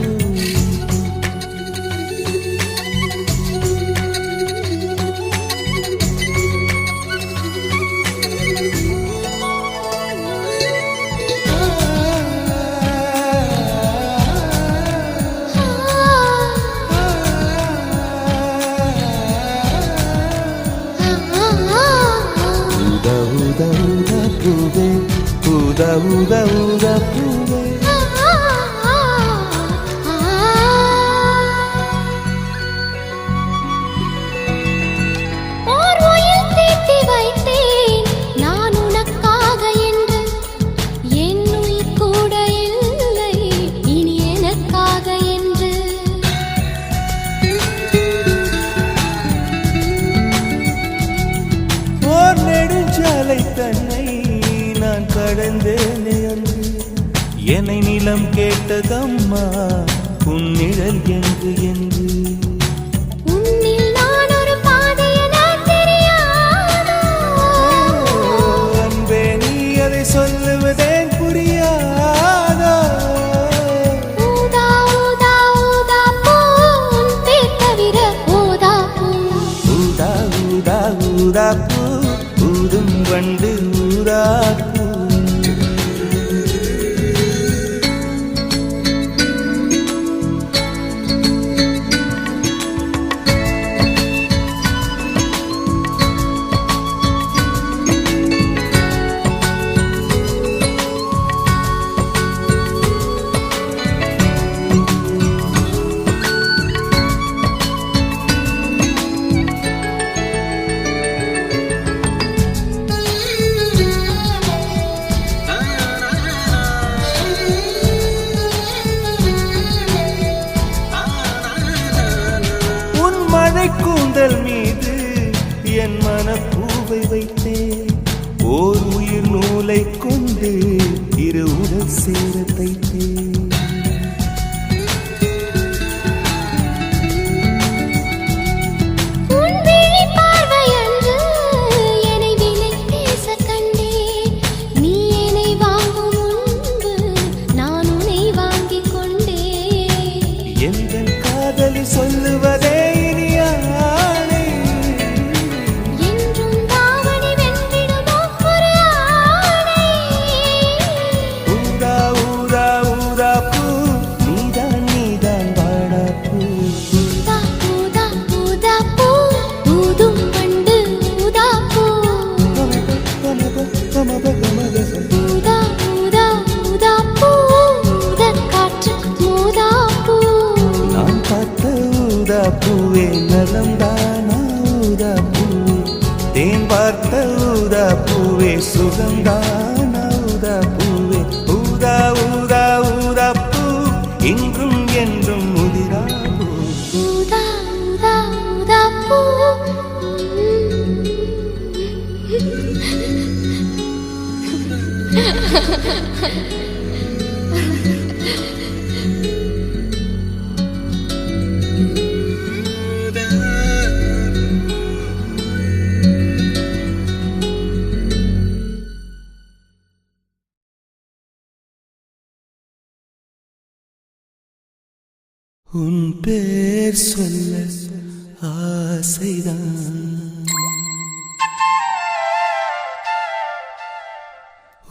Speaker 3: ஊதா ஊதா ஊதா பூவே ஊதா ஊதா ஊதா பூவே
Speaker 2: ஓர் உயில் தீட்டி வைத்தேன் நான் உனக்காக என்று என் உயிர் கூட இல்லை இனி எனக்காக என்று
Speaker 3: ஓர் நெடுஞ்சாலை தன்னை நான் கடந்தேனே அன்று என்னை நிலம் கேட்டதம்மா உன் நிழல் என்று என்று
Speaker 2: உன்னில் நான் ஒரு பாதை என தெரியாதோ
Speaker 3: அன்பே நீ அதை சொல்லுவதேன் புரியாதோ
Speaker 2: ஊதா ஊதா ஊதா பூ உன் பேர் தவிர ஊதா பூ
Speaker 3: ஊதா ஊதா ஊதா பூ ஊதும் வண்டு ஊதா பூ உன் மழை கூந்தல் மீது என் மனப்பூவை வைத்தேன் ஓர் உயிர் நூலை கொண்டு இரு உடல் சேர தைத்தேன்
Speaker 2: உன் விழி பார்வையன்று என்னை விலை பேச கண்டேன் நீ என்னை வாங்கும் முன்பு நான் உன்னை வாங்கிக் கொண்டேன்
Speaker 3: எங்கள் காதலி சொல்லுவதே இனியானே
Speaker 2: என்றும் தாவணி வென்றிடுமோ ஒரு ஆணை
Speaker 3: ஊதா ஊதா ஊதா பூ நீதான் நீதான் வாடா பூ
Speaker 2: ஊதா ஊதா ஊதா பூ ஊதும் வண்டு ஊதா பூ ஊதா ஊதா ஊதா பூ ஊதக் காற்று மோதா பூ
Speaker 3: நான் பார்த்த ஊதா பூவே நலந்தானா ஊதா பூவே தேன் பார்த்த ஊதா பூவே சுகந்தானா ஊதா பூவே ஊதா ஊதா ஊதா பூ இன்றும் என்றும் முதிரா பூ
Speaker 2: ஊதா ஊதா ஊதா பூ
Speaker 3: உன் பேர் சொல்ல ஆசைதான்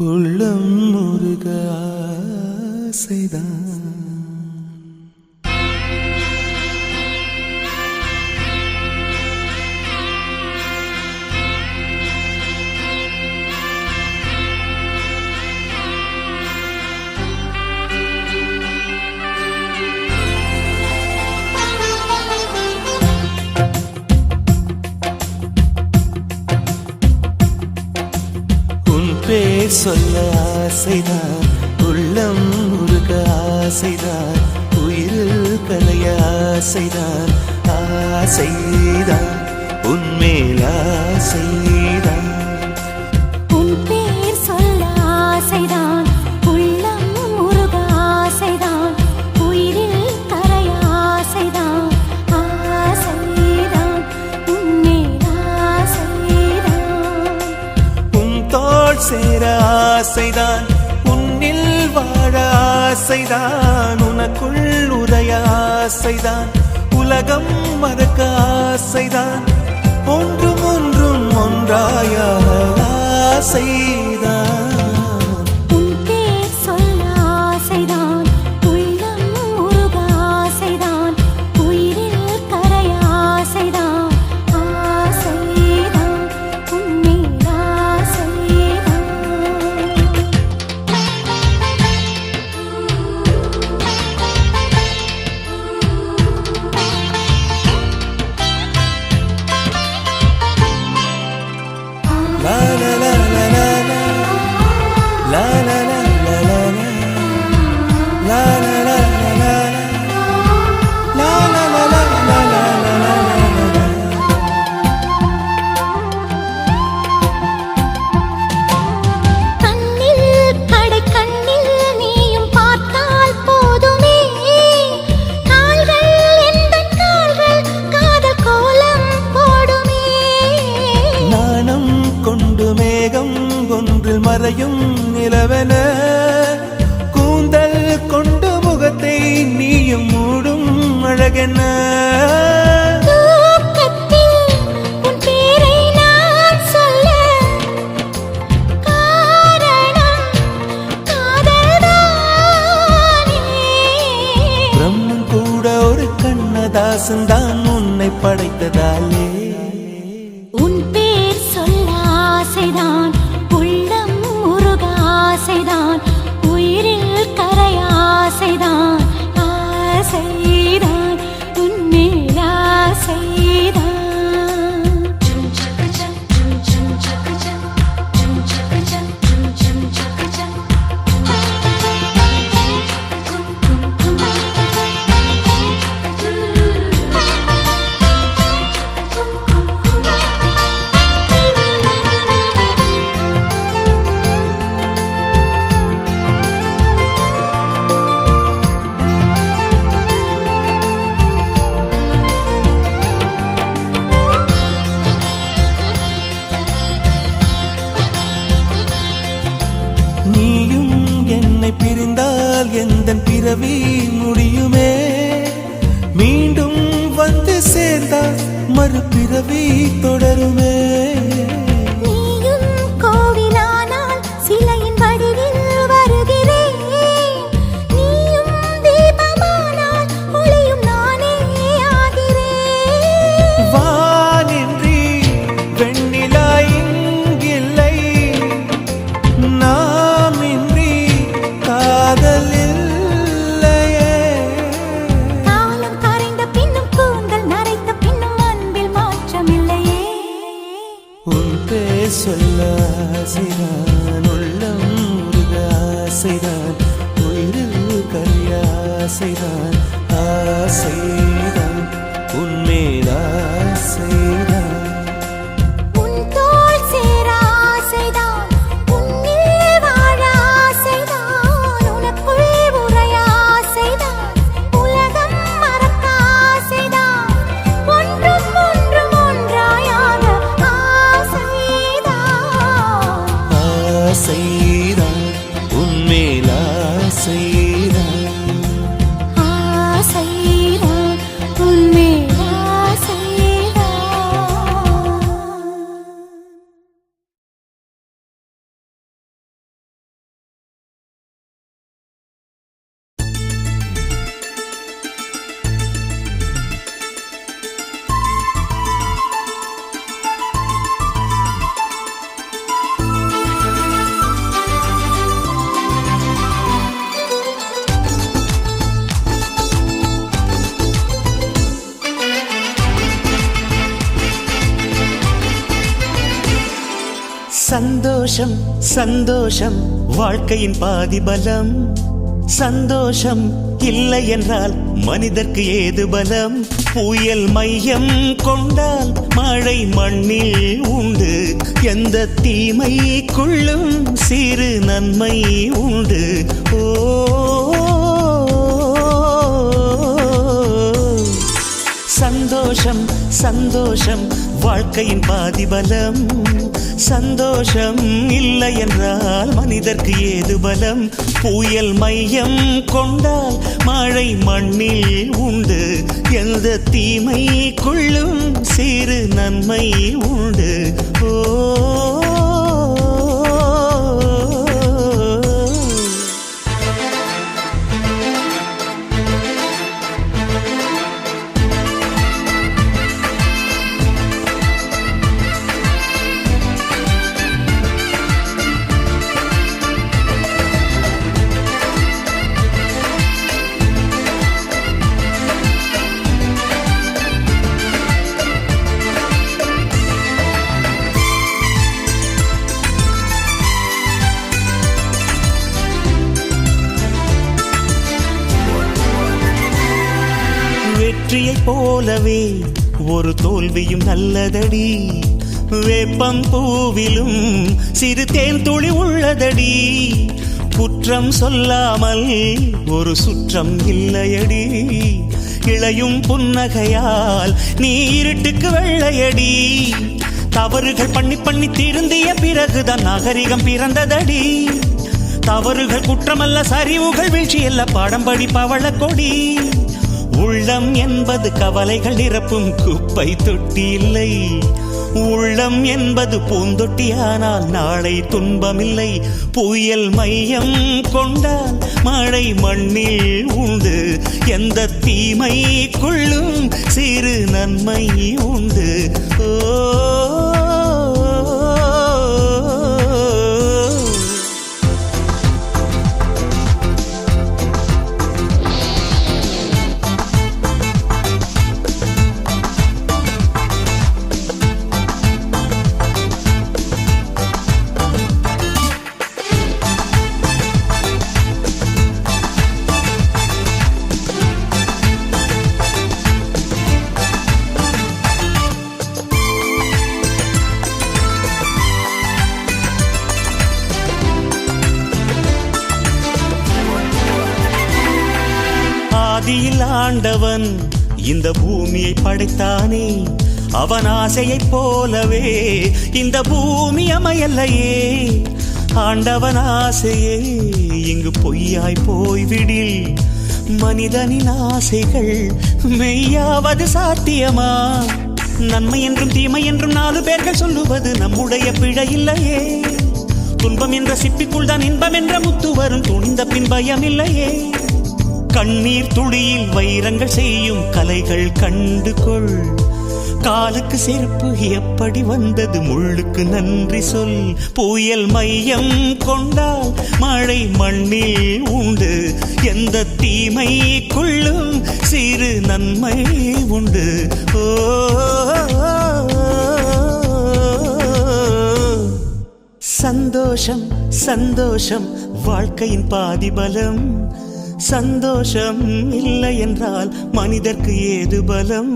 Speaker 3: உள்ளம் முருக ஆசைதான். பேர் சொல்ல ஆசைதான், உள்ளம் முருக ஆசைதான், உயிரில் கலைய ஆசைதான், ஆசைதான் உன்மேல் ஆசைதான்.
Speaker 2: உன் பேர் சொல்ல ஆசைதான், உள்ளம் முருக ஆசைதான், உயிரில் கரைய ஆசைதான், ஆசைதான் உன்மேல் ஆசைதான்.
Speaker 3: உன் தோள் சேர ஆசைதான், உன்னில் வாழ ஆசைதான், உனக்குள் உரைய ஆசைதான், உலகம் மறக்க ஆசைதான், ஒன்றும் ஒன்றும் ஒன்றாய ஆசைதான்.
Speaker 2: உன் பேர் சொல்ல ஆசைதான், உள்ளம் முருக ஆசைதான், உயிரில் கரைய ஆசைதான், ஆசைதான் உன்மேல் ஆசைதான்.
Speaker 3: La la la la la la la la la la la la la la la
Speaker 2: கண்ணில் கடை கண்ணில் நீயும் பார்த்தால் போதுமே, கால்கள் எந்தன் கால்கள் காதல் கோலம் போடுமே.
Speaker 3: நாணம் கொண்டு மேகம் ஒன்றில் மறையும் நிலவென, கூந்தல் கொண்டு முகத்தை நீயும் மூடும் அழகென.
Speaker 2: தூக்கத்தில் உன் பேரை நான் சொல்ல காரணம் காதல்தானே.
Speaker 3: பிரம்மன் கூட ஒரு கண்ணதாசன் தான் உன்னை படைத்ததாலே.
Speaker 2: உன் பேர் சொல்ல ஆசைதான், உள்ளம் முருக ஆசைதான், உயிரில் கரைய ஆசைதான், ஆசைதான் உன்மேல் ஆசைதான்.
Speaker 3: நீயும் என்னை பிரிந்தால் எந்தன் பிறவி முடியுமே, மீண்டும் வந்து சேர்ந்தால் மறுபிறவி தொடருமே.
Speaker 2: நீயும் கோவிலானால் சிலையின் வடிவில் வருகிறேன், நீயும் தீபமானால் ஒளியும் நானே ஆகிறேன்.
Speaker 3: வானின்றி வெண்ணிலா இங்கில்லை, நாமின்றி காதல் இல்லையே.
Speaker 2: காலம் கரைந்த பின்னும் கூந்தல் நரைத்த பின்னும் அன்பில் மாற்றமில்லையே.
Speaker 3: உன் பேர் சொல்ல ஆசைதான், உள்ளம் முருக ஆசைதான், உயிரில் கரிய ஆசைதான், ஆசைதான் உன்மேல் ஆசைதான்.
Speaker 2: உன் தோள் சேர ஆசைதான், உன்னில் வாழ ஆசைதான், உனக்குள் உரைய ஆசைதான், உலகம் மறக்க ஆசைதான், ஒன்றும் ஒன்றும் ஒன்றாயாக ஆசைதான்.
Speaker 3: ஆசைதான் உன்மேல் ஆசைதான்.
Speaker 2: ஆசைதான்
Speaker 6: சந்தோஷம் சந்தோஷம் வாழ்க்கையின் பாதி பலம் சந்தோஷம் இல்லை என்றால் மனிதர்க்கு ஏது பலம் புயல் மையம் கொண்டால் மழை மண்ணில் உண்டு எந்த தீமைக்குள்ளும் சிறு நன்மை உண்டு ஓ சந்தோஷம் சந்தோஷம் வாழ்க்கையின் பாதி பலம் சந்தோஷம் இல்லை என்றால் மனிதர்க்கு ஏது பலம் புயல் மையம் கொண்டால் மழை மண்ணில் உண்டு எந்த தீமைக்குள்ளும் சிறு நன்மை உண்டு ஓ வெற்றியைப் போலவே ஒரு தோல்வியும் நல்லதடி வேப்பம் பூவிலும் சிறு தேன் துளி உள்ளதடி குற்றம் சொல்லாமல் ஒரு சுற்றம் இல்லையடி இளையும் புன்னகையால் நீ இருட்டுக்கு வெள்ளையடி தவறுகள் பண்ணி பண்ணி திருந்திய பிறகுதான் நாகரிகம் பிறந்ததடி தவறுகள் குற்றமல்ல சரிவுகள் வீழ்ச்சியல்ல பாடம்படி பவள கொடி உள்ளம் என்பது கவலைகள் நிரப்பும் குப்பை தொட்டி இல்லை உள்ளம் என்பது பூந்தொட்டியானால் நாளை துன்பமில்லை புயல் மையம் கொண்டால் மழை மண்ணில் உண்டு எந்த தீமைக்குள்ளும் சிறு நன்மை உண்டு ஓ ஆதியில் ஆண்டவன் இந்த பூமியை படைத்தானே அவன் ஆசையைப் போலவே இந்த பூமி அமையல்லையே ஆண்டவன் ஆசையே இங்கு பொய்யாய் போய்விடில் மனிதனின் ஆசைகள் மெய்யாவது சாத்தியமா நன்மை என்றும் தீமை என்றும் 4 பேர்கள் சொல்லுவது நம்முடைய பிழை இல்லையே துன்பம் என்ற சிப்பிக்குள் தான் இன்பம் என்ற முத்து வரும் துணிந்த பின் பயம் இல்லையே கண்ணீர் துளியில் வைரங்கள் செய்யும் கலைகள் கண்டு கொள் காலுக்கு செருப்பு எப்படி வந்தது முள்ளுக்கு நன்றி சொல் புயல் மையம் கொண்டால் மழை மண்ணில் உண்டு எந்த தீமைக்குள்ளும் சிறு நன்மை உண்டு ஓ சந்தோஷம் சந்தோஷம் வாழ்க்கையின் பாதி பலம் சந்தோஷம் இல்லை என்றால் மனிதர்க்கு ஏது பலம்